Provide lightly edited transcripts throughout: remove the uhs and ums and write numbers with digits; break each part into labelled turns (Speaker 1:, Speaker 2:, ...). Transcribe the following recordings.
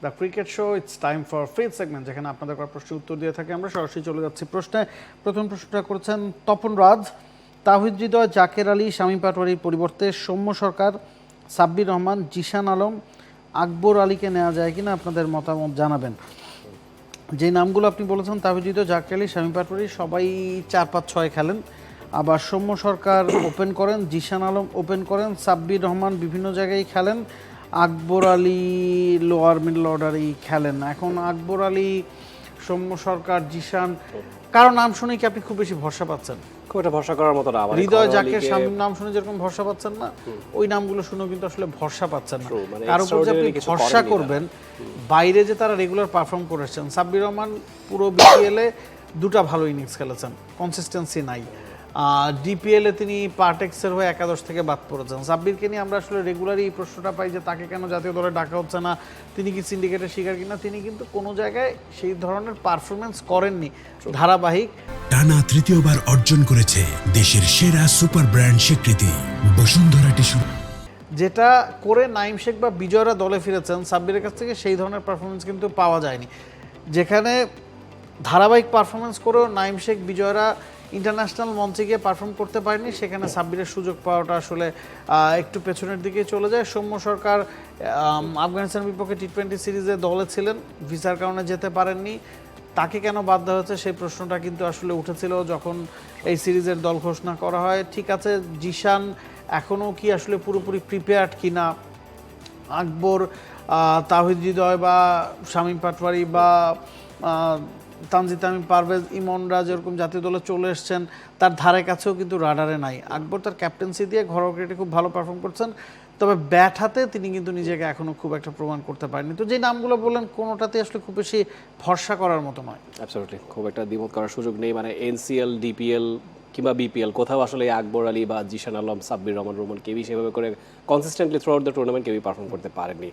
Speaker 1: The cricket show. It's time for fifth segment, যেখানে আপনাদের করা প্রশ্নের উত্তর দিয়ে থাকি আমরা। সরাসরি চলে যাচ্ছি প্রশ্নে। প্রথম প্রশ্নটা করেছেন তপন রাজ। তাওহিদ হৃদয়, জাকের আলী, শামীম পাটোয়ারির পরিবর্তে সৌম্য সরকার, সাব্বির রহমান, জিশান আলম, আকবর আলীকে নেওয়া যায় কিনা, আপনাদের মতামত জানাবেন। যে নামগুলো আপনি বলেছেন, তাওহিদ হৃদয়, জাকের আলী, শামীম পাটোয়ারি, সবাই 4-5-6 খেলেন। আবার সৌম্য সরকার ওপেন করেন, জিশান আলম ওপেন করেন, সাব্বির রহমান বিভিন্ন জায়গায় খেলেন, আকবর আলী লোয়ার মিডল অর্ডারেই খেলেন। এখন আকবর আলী, সৌম্য সরকার, জিশান, কারো নাম শুনে কি আপনি খুব বেশি ভরসা পাচ্ছেন?
Speaker 2: খুব একটা ভরসা করার মতো না।
Speaker 1: হৃদয়, জাকের, শামীম নাম শুনে যেরকম ভরসা পাচ্ছেন না, ওই নামগুলো শুনেও কিন্তু আসলে ভরসা পাচ্ছেন না। কারো উপর যে আপনি ভরসা করবেন, বাইরে যে তারা রেগুলার পারফর্ম করেছেন। সাব্বির রহমান পুরো বিপিএলে 2টা ভালো ইনিংস খেলেছেন, কনসিস্টেন্সি নাই। ডিপিএলে তিনি পার্টেক্সের হয়ে একাদশ থেকে বাদ পড়েছেন। সাব্বিরকে নিয়ে আমরা আসলে রেগুলারই এই প্রশ্নটা পাই যে তাকে কেন জাতীয় দলে ডাকা হচ্ছে না, তিনি কি সিন্ডিকেটের শিকার কিনা। তিনি কিন্তু কোনো জায়গায় সেই ধরনের পারফরমেন্স করেননি ধারাবাহিক।
Speaker 3: টানা তৃতীয়বার অর্জন করেছে দেশের সেরা সুপার ব্র্যান্ড স্বীকৃতি বসুন্ধরা টিস্যু,
Speaker 1: যেটা করে নাইম শেখ বা বিজয়রা দলে ফিরেছেন। সাব্বিরের কাছ থেকে সেই ধরনের পারফরমেন্স কিন্তু পাওয়া যায়নি। যেখানে ধারাবাহিক পারফরমেন্স করেও নাইম শেখ, বিজয়রা ইন্টারন্যাশনাল মঞ্চে গিয়ে পারফর্ম করতে পারেনি, সেখানে সাব্বিরের সুযোগ পাওয়াটা আসলে একটু পেছনের দিকে চলে যায়। সৌম্য সরকার আফগানিস্তানের বিপক্ষে টি20 সিরিজে দলে ছিলেন, ভিসার কারণে যেতে পারেননি। তাকে কেন বাদ দেওয়া হয়েছে সেই প্রশ্নটা কিন্তু আসলে উঠেছিল যখন এই সিরিজের দল ঘোষণা করা হয়। ঠিক আছে, জিশান এখনও কি আসলে পুরোপুরি প্রিপেয়ার্ড কিনা, আকবর, তাওহিদ হৃদয় বা শামীম পাটোয়ারি বা তানজিদ তামিম, পারভেজ, ইমনরা যেরকম জাতীয় দলে চলে এসছেন, তার ধারে কাছেও কিন্তু রাডারে নাই। আকবর তার ক্যাপ্টেন্সি দিয়ে ঘরোয়া ক্রিকেটে খুব ভালো পারফর্ম করছেন, তবে ব্যাট হাতে তিনি কিন্তু নিজেকে এখনও খুব একটা প্রমাণ করতে পারেননি। তো যে নামগুলো বললেন, কোনোটাতে আসলে খুব বেশি ভরসা করার মতো নয়।
Speaker 2: অ্যাবসলিউটলি খুব একটা দ্বিমত করার সুযোগ নেই। মানে এনসিএল, ডিপিএল কিংবা বিপিএল কোথাও আসলে আকবর আলী বা জিশান আলম, সাব্বির রহমান, রোমান কেউই সেভাবে করে consistently through out the tournament কেউই পারফর্ম করতে পারেননি।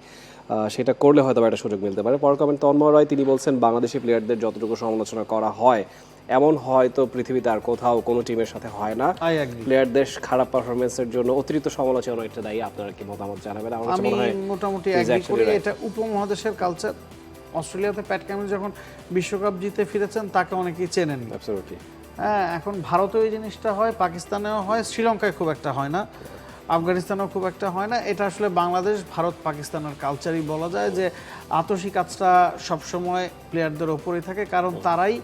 Speaker 2: সেটা করলে হয়তো একটা সুযোগ মিলতে পারে। পরের কমেন্ট তন্ময় রায়, তিনি বলছেন বাংলাদেশি প্লেয়ারদের যতটুকু সমালোচনা করা হয় এমন হয়তো পৃথিবীতে আর কোথাও কোনো টিমের সাথে হয় না। প্লেয়ারদের খারাপ পারফরমেন্সের জন্য অতিরিক্ত সমালোচনা এটা দায়ী। আপনারা কি মতামত জানাবেন?
Speaker 1: আমি মোটামুটি এগ্রি করি। এটা উপমহাদেশের কালচার। অস্ট্রেলিয়াতে প্যাট কামিন্স যখন বিশ্বকাপ জিতে ফিরেছেন, তাকে অনেকেই চেনেন।
Speaker 2: অ্যাবসলিউটলি।
Speaker 1: হ্যাঁ, এখন ভারতেও এই জিনিসটা হয়, পাকিস্তানেও হয়, শ্রীলঙ্কায় খুব একটা হয় না, আফগানিস্তানেও খুব একটা হয় না। এটা আসলে বাংলাদেশ, ভারত, পাকিস্তানের কালচারই বলা যায় যে আতশি কাজটা সবসময় প্লেয়ারদের ওপরেই থাকে, কারণ তারাই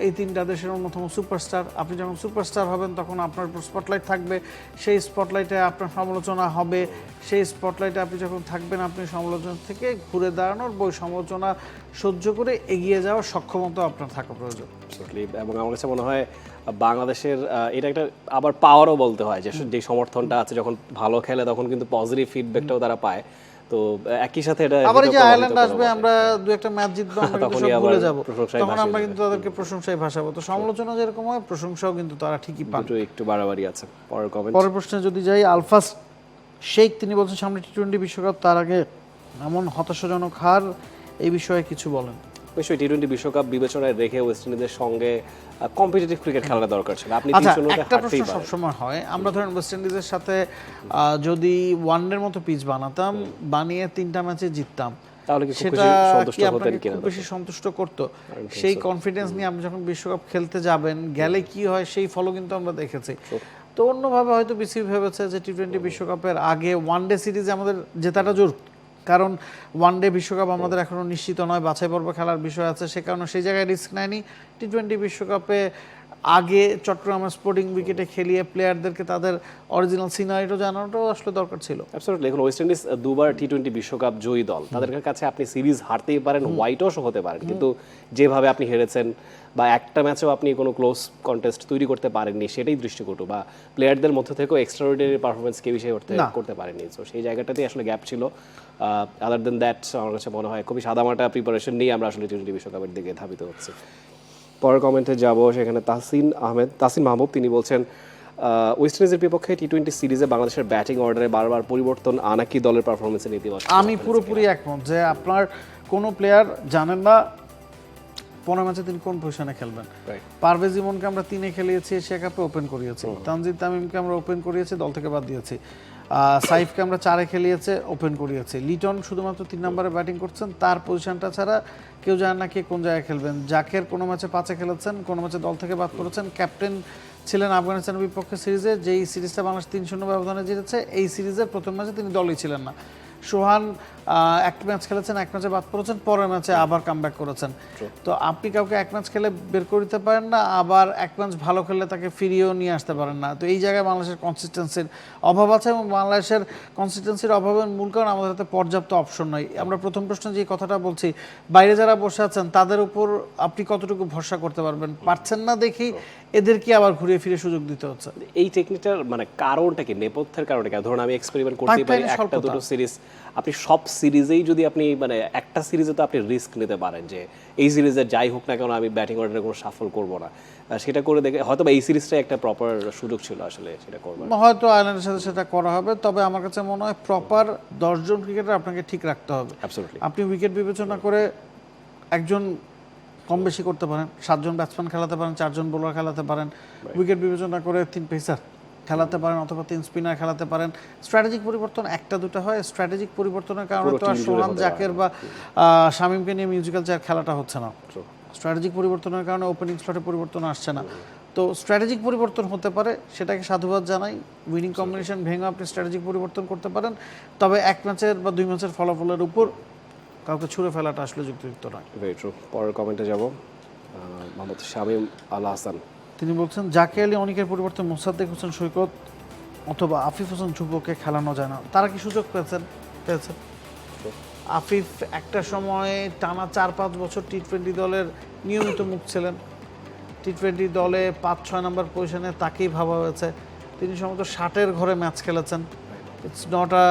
Speaker 1: এই 3টা দেশের অন্যতম সুপারস্টার। আপনি যখন সুপারস্টার হবেন তখন আপনার উপর স্পটলাইট থাকবে, সেই স্পটলাইটে আপনার সমালোচনা হবে, সেই স্পটলাইটে আপনি যখন থাকবেন, আপনি সমালোচনা থেকে ঘুরে দাঁড়ানোর, বই সমালোচনা সহ্য করে এগিয়ে যাওয়ার সক্ষমতা আপনার থাকা প্রয়োজন।
Speaker 2: এবং আমার কাছে মনে হয় বাংলাদেশের এটা একটা আবার পাওয়ারও বলতে হয়, যে সমর্থনটা আছে যখন ভালো খেলে তখন কিন্তু পজিটিভ ফিডব্যাকটাও তারা পায়। তো একই সাথে এটা
Speaker 1: আবার এই যে আয়ারল্যান্ড আসবে, আমরা 2-1 ম্যাচ জিতবো, আমরা কিন্তু সব ভুলে যাব, তখন আমরা কিন্তু তাদেরকে প্রশংসায় ভাসাবো। তো সমালোচনা যেরকম হয়, প্রশংসাও কিন্তু তারা ঠিকই পান।
Speaker 2: একটু বাড়াবাড়ি আছে।
Speaker 1: পরের প্রশ্নে যদি যাই, আলফাস শেখ, তিনি বলছেন সামনে টি20 বিশ্বকাপ, তার আগে এমন হতাশাজনক হার, এই বিষয়ে কিছু বলেন।
Speaker 2: অবশ্যই টি20 বিশ্বকাপ বিবেচনায় রেখে ওয়েস্ট ইন্ডিজের সঙ্গে কম্পিটিটিভ ক্রিকেট খেলাটা দরকার ছিল। আপনি
Speaker 1: একটা প্রশ্ন সবসময় হয়, আমরা ধরেন ওয়েস্ট ইন্ডিজের সাথে যদি ওয়ানডের মতো পিচ বানাতাম, বানিয়ে 3টা ম্যাচে জিততাম,
Speaker 2: তাহলে কি
Speaker 1: সেটা কি আপনাকে খুব বেশি সন্তুষ্ট করতো? সেই কনফিডেন্স নিয়ে আপনি যখন বিশ্বকাপ খেলতে যাবেন, গেলে কি হয় সেই ফলো কিন্তু আমরা দেখেছি। তো অন্যভাবে হয়তো বিসিবি ভেবেছে যে টি20 বিশ্বকাপের আগে ওয়ানডে সিরিজে আমাদের জেতাটা জরুরি, কারণ ওয়ানডে বিশ্বকাপ আমাদের এখনও নিশ্চিত নয়, বাছাই পর্ব খেলার বিষয় আছে, সে কারণে সেই জায়গায় রিস্ক নেয়নি। টি20 বিশ্বকাপে আগে চট্টগ্রামের স্পোর্টিং উইকেটে খেলিয়ে প্লেয়ারদেরকে তাদের অরিজিনাল সিনারিও জানানোটাও আসলে দরকার ছিল।
Speaker 2: অ্যাবসলিউটলি। এখন ওয়েস্ট ইন্ডিজ 2বার টি20 বিশ্বকাপ জয়ী দল, তাদের কাছে আপনি সিরিজ হারতেই পারেন, হোয়াইট ওয়াশও হতে পারেন, কিন্তু যেভাবে আপনি হেরেছেন বা একটা ম্যাচেও আপনি কোনো ক্লোজ কন্টেস্ট তৈরি করতে পারেননি, সেটাই দৃষ্টিকটু। বা প্লেয়ারদের মধ্যে থেকেও এক্সট্রাঅর্ডিনারি পারফরমেন্স কেউ হিসেবে করতে পারেনি। তো সেই জায়গাটাতেই আসলে গ্যাপ ছিল। আদার দেন দ্যাট আমার কাছে মনে হয় খুবই সাদামাটা প্রিপারেশন নিয়ে আমরা আসলে টি20 বিশ্বকাপের দিকে ধাবিত হচ্ছি। পরের কমেন্টে যাব, সেখানে তাসিন মাহমুদ, তিনি বলছেন ওয়েস্ট ইন্ডিজের বিপক্ষে টি20 সিরিজে বাংলাদেশের ব্যাটিং অর্ডারে বারবার পরিবর্তন আনা কি দলের পারফরমেন্সের নেতিবাচক?
Speaker 1: আমি পুরোপুরি একমত যে আপনার কোনো প্লেয়ার জানেন না 15 ম্যাচে তিনি কোন পজিশনে খেলবেন। পারভেজ ইমনকে আমরা 3-এ খেলিয়েছি, এশিয়া কাপে ওপেন করিয়েছি, তানজিদ তামিমকে আমরা ওপেন করিয়েছি, দল থেকে বাদ দিয়েছি। সাইফকে আমরা 4-এ খেলিয়েছে, ওপেন করিয়েছে। লিটন শুধুমাত্র 3 নম্বরে ব্যাটিং করছেন, তার পজিশনটা ছাড়া কেউ জানে না কে কোন জায়গায় খেলবেন। জাকের কোনো ম্যাচে 5-এ খেলেছেন, কোনো ম্যাচে দল থেকে বাদ করেছেন। ক্যাপ্টেন ছিলেন আফগানিস্তানের বিপক্ষে সিরিজে, যেই সিরিজটা বাংলাদেশ 3-0 ব্যবধানে জিতেছে। এই সিরিজের প্রথম ম্যাচে তিনি দলই ছিলেন না। সোহান এক ম্যাচ খেলেছেন, এক ম্যাচে বাদ পড়েছেন, পরের ম্যাচে আবার কামব্যাক করেছেন। তো আপনি কাউকে এক ম্যাচ খেলে বের করে দিতে পারেন না, আবার এক ম্যাচ ভালো খেললে তাকে ফিরিয়েও নিয়ে আসতে পারেন না। তো এই জায়গায় বাংলাদেশের কনসিস্টেন্সির অভাব আছে, এবং বাংলাদেশের কনসিস্টেন্সির অভাবের মূল কারণ আমাদের হাতে পর্যাপ্ত অপশন নয়। আমরা প্রথম প্রশ্নে যে কথাটা বলছি, বাইরে যারা বসে আছেন তাদের উপর আপনি কতটুকু ভরসা করতে পারছেন না দেখি এদেরকে আবার ঘুরিয়ে ফিরে সুযোগ দিতে হচ্ছে।
Speaker 2: এই টেকনিকটার মানে কারণটা কি, নেপথ্যের কারণটা কি? ধরুন আমি এক্সপেরিমেন্ট করতে পারি একটা দুটো সিরিজ, আপনি সব সিরিজেই যদি আপনি মানে একটা সিরিজে তো আপনি রিস্ক নিতে পারেন যে এই সিরিজে যাই হোক না কেন আমি ব্যাটিং অর্ডারে কোনো সাফল করবো না, সেটা করে দেখে হয়তো বা এই সিরিজটাই একটা প্রপার সুযোগ ছিল আসলে সেটা করবার।
Speaker 1: হয়তো আয়ারল্যান্ডের সাথে সেটা করা হবে, তবে আমার কাছে মনে হয় প্রপার 10 জন ক্রিকেটার আপনাকে ঠিক রাখতে হবে।
Speaker 2: অ্যাবসলিউটলি।
Speaker 1: আপনি উইকেট বিবেচনা করে একজন কম বেশি করতে পারেন, 7 জন ব্যাটসম্যান খেলাতে পারেন, 4 জন বোলার খেলাতে পারেন, উইকেট বিবেচনা করে 3 পেসার খেলাতে পারেন অথবা 3 স্পিনার খেলাতে পারেন। স্ট্র্যাটেজিক পরিবর্তন একটা দুটো হয়, স্ট্র্যাটেজিক পরিবর্তনের কারণে তো আর সোহান, জাকের বা শামীমকে নিয়ে মিউজিক্যাল চেয়ার খেলাটা হচ্ছে না। স্ট্র্যাটেজিক পরিবর্তনের কারণে ওপেনিং স্লটে পরিবর্তন আসছে না। তো স্ট্র্যাটেজিক পরিবর্তন হতে পারে, সেটাকে সাধুবাদ জানাই। উইনিং কম্বিনেশন ভেঙে আপনি স্ট্র্যাটেজিক পরিবর্তন করতে পারেন, তবে এক ম্যাচের বা 2 ম্যাচের ফলাফলের উপর কাউকে ছুঁড়ে ফেলাটা আসলে যুক্তিযুক্ত নয়।
Speaker 2: Very true. পরের কমেন্টে যাব, মোহাম্মদ শামীম আল হাসান।
Speaker 1: তিনি বলছেন, জাকে আলী অনেকের পরিবর্তে মোসাদ্দেক হোসেন সৈকত অথবা আফিফ হোসেন ধ্রুবকে খেলানো যায় না। তারা কি সুযোগ পেয়েছেন? আফিফ একটা সময়ে টানা 4-5 বছর টি-20 দলের নিয়মিত মুখ ছিলেন। টি-20 দলে 5-6 নম্বর পজিশনে তাকেই ভাবা হয়েছে। তিনি সম্ভবত 60-এর ঘরে ম্যাচ খেলেছেন। It's not a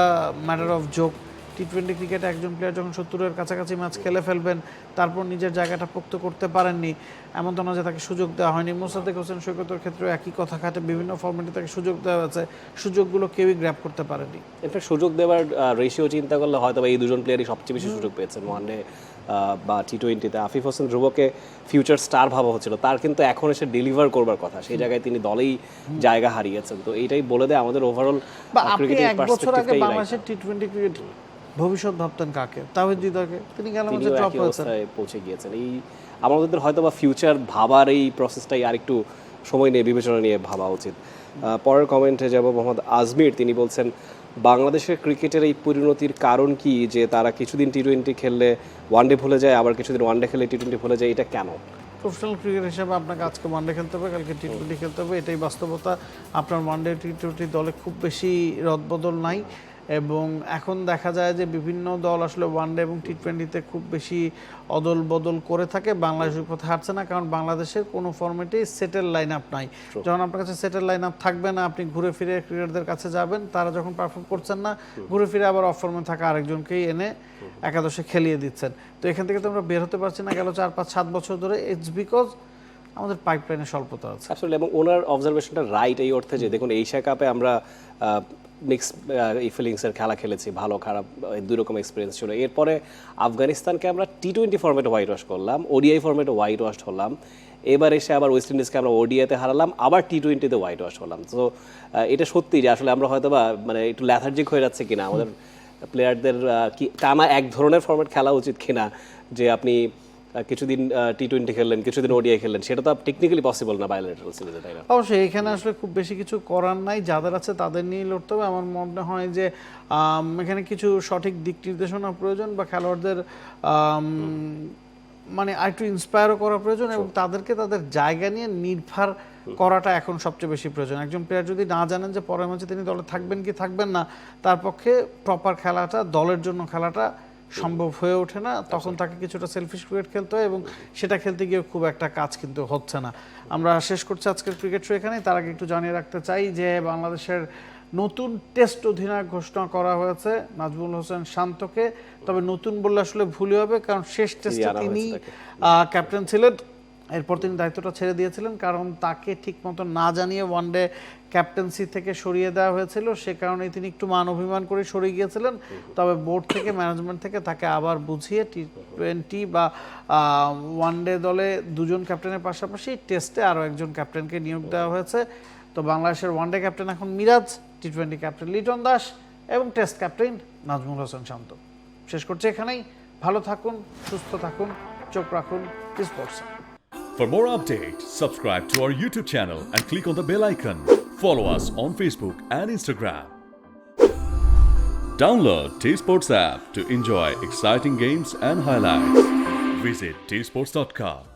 Speaker 1: matter of joke. টি-20 ক্রিকেটে একজন প্লেয়ার যখন 70-এর কাছাকাছি ম্যাচ খেলে ফেলবেন, তারপর নিজের জায়গাটা পোক্ত করতে পারেননি, এমন তো না যে তাকে সুযোগ দেওয়া হয়নি। মোসাদ্দেক হোসেন সৈকতের ক্ষেত্রে একই কথা খাটে, বিভিন্ন ফর্মেটে তাকে সুযোগ দেওয়া হয়েছে, সুযোগগুলো কেউই গ্র্যাব করতে পারেনি।
Speaker 2: ইনফ্যাক্ট সুযোগ দেওয়ার রেশিও চিন্তা করলে হয়তো এই দুজন প্লেয়ারই সবচেয়ে বেশি সুযোগ পেয়েছেন ওয়ানডে বা টি-20-তে। আফিফ হোসেন ধ্রুবকে ফিউচার স্টার ভাবা হচ্ছিল, তার কিন্তু এখন এসে ডেলিভার করবার কথা, সেই জায়গায় তিনি দলেই জায়গা হারিয়েছেন। তো এইটাই বলে দেয় আমাদের ওভারঅল
Speaker 1: ক্রিকেটের পার্সপেক্টিভটাই। এক বছর আগে বাংলাদেশের টি-20 ক্রিকেট ভবিষ্যৎ ভাবতেন কাকে? তাওহিদ হৃদয়কে। তিনি গেল ম্যাচে ড্রপ হয়েছেন,
Speaker 2: পৌঁছে গিয়েছেন। এই আমাদের হয়তো বা ফিউচার ভাবার এই প্রসেসটাই আরেকটু সময় নিয়ে বিবেচনা নিয়ে ভাবা উচিত। পরের কমেন্টে যাব, মোহাম্মদ আজমির। তিনি বলছেন, বাংলাদেশের ক্রিকেটের এই পরিণতির কারণ কি যে তারা কিছুদিন টি-20 খেললে ওয়ানডে ভুলে যায়, আবার কিছুদিন ওয়ানডে খেলে টি-20 ভুলে যায়, এটা কেন?
Speaker 1: প্রফেশনাল ক্রিকেট হিসেবে আপনাকে আজকে ওয়ানডে খেলতে হবে, কালকে টি-20 খেলতে হবে, এটাই বাস্তবতা। আপনার ওয়ানডে টি-20 দলে খুব বেশি রদবদল নাই, এবং এখন দেখা যায় যে বিভিন্ন দল আসলে ওয়ানডে এবং টি-20-তে খুব বেশি অদল বদল করে থাকে। বাংলাদেশ পথে হাঁটছে না, কারণ বাংলাদেশের কোনো ফর্মেটেই সেটেল লাইন আপ নাই। যখন আপনার কাছে সেটেল লাইন আপ থাকবে না, আপনি ঘুরে ফিরে ক্রিকেটারদের কাছে যাবেন, তারা যখন পারফর্ম করছেন না, ঘুরে ফিরে আবার অফ ফর্মে থাকা আরেকজনকেই এনে একাদশে খেলিয়ে দিচ্ছেন। তো এখান থেকে তো আমরা বের হতে পারছি না গেল 4-5-7 বছর ধরে। ইটস বিকজ আমাদের পাইপলাইনে স্বল্পতা আছে
Speaker 2: আসলে। এবং ওনার অবজারভেশনটা রাইট এই অর্থে যে দেখুন, এশিয়া কাপে আমরা মিক্স ফিলিংসের খেলা খেলেছি, ভালো খারাপ দুই রকম এক্সপিরিয়েন্স ছিল। এরপরে আফগানিস্তানকে আমরা টি-20 ফর্মেটে হোয়াইট ওয়াশ করলাম, ওডিআই ফর্মেটে হোয়াইট ওয়াশ হলাম, এবার এসে আবার ওয়েস্ট ইন্ডিজকে আমরা ওডিআইতে হারালাম, আবার টি-20-তে হোয়াইট ওয়াশ হলাম। তো এটা সত্যি যে আসলে আমরা হয়তো বা মানে একটু ল্যাথার্জিক হয়ে যাচ্ছে কিনা, আমাদের প্লেয়ারদের কি টানা এক ধরনের ফর্মেট খেলা উচিত কিনা, যে আপনি কিছুদিন টি-20 খেললেন, কিছুদিন ওডিআই খেললেন, সেটা তো টেকনিক্যালি পসিবল না বাইলেটারাল সিরিজে, তাই না?
Speaker 1: অবশ্যই এখানে আসলে খুব বেশি কিছু করার নাই, যাদের আছে তাদের নিয়ে লড়তে হবে। আমার মনে হয় যে এখানে কিছু সঠিক দিক নির্দেশনা প্রয়োজন, বা খেলোয়াড়দের মানে আরেকটু ইন্সপায়ারও করা প্রয়োজন, এবং তাদেরকে তাদের জায়গা নিয়ে নির্ভর করাটা এখন সবচেয়ে বেশি প্রয়োজন। একজন প্লেয়ার যদি না জানেন যে পরের ম্যাচে তিনি দলে থাকবেন কি থাকবেন না, তার পক্ষে প্রপার খেলাটা, দলের জন্য খেলাটা সম্ভব হয়ে ওঠে না। তখন তাকে কিছুটা সেলফিশ ক্রিকেট খেলতে হয়, এবং সেটা খেলতে গিয়ে খুব একটা কাজ কিন্তু হচ্ছে না। আমরা শেষ করছি আজকের ক্রিকেট শো এখানেই। তার আগে একটু জানিয়ে রাখতে চাই যে বাংলাদেশের নতুন টেস্ট অধিনায়ক ঘোষণা করা হয়েছে নাজমুল হোসেন শান্তকে। তবে নতুন বললে আসলে ভুলই হবে, কারণ শেষ টেস্টে তিনি ক্যাপ্টেন ছিলেন, এরপর তিনি দায়িত্বটা ছেড়ে দিয়েছিলেন, কারণ তাকে ঠিকমতো না জানিয়ে ওয়ানডে ক্যাপ্টেন্সি থেকে সরিয়ে দেওয়া হয়েছিল। সে কারণে তিনি একটু মান অভিমান করে সরে গিয়েছিলেন। তবে বোর্ড থেকে, ম্যানেজমেন্ট থেকে তাকে আবার বুঝিয়ে টি-20 বা ওয়ানডে দলে 2 জন ক্যাপ্টেনের পাশাপাশি টেস্টে আরও একজন ক্যাপ্টেনকে নিয়োগ দেওয়া হয়েছে। তো বাংলাদেশের ওয়ানডে ক্যাপ্টেন এখন মিরাজ, টি-20 ক্যাপ্টেন লিটন দাস এবং টেস্ট ক্যাপ্টেন নাজমুল হোসেন শান্ত। শেষ করছি এখানেই। ভালো থাকুন, সুস্থ থাকুন, চোখ রাখুন স্পোর্টসে।
Speaker 4: For more updates, subscribe to our YouTube channel and click on the bell icon. Follow us on Facebook and Instagram. Download T-Sports app to enjoy exciting games and highlights. Visit tsports.com.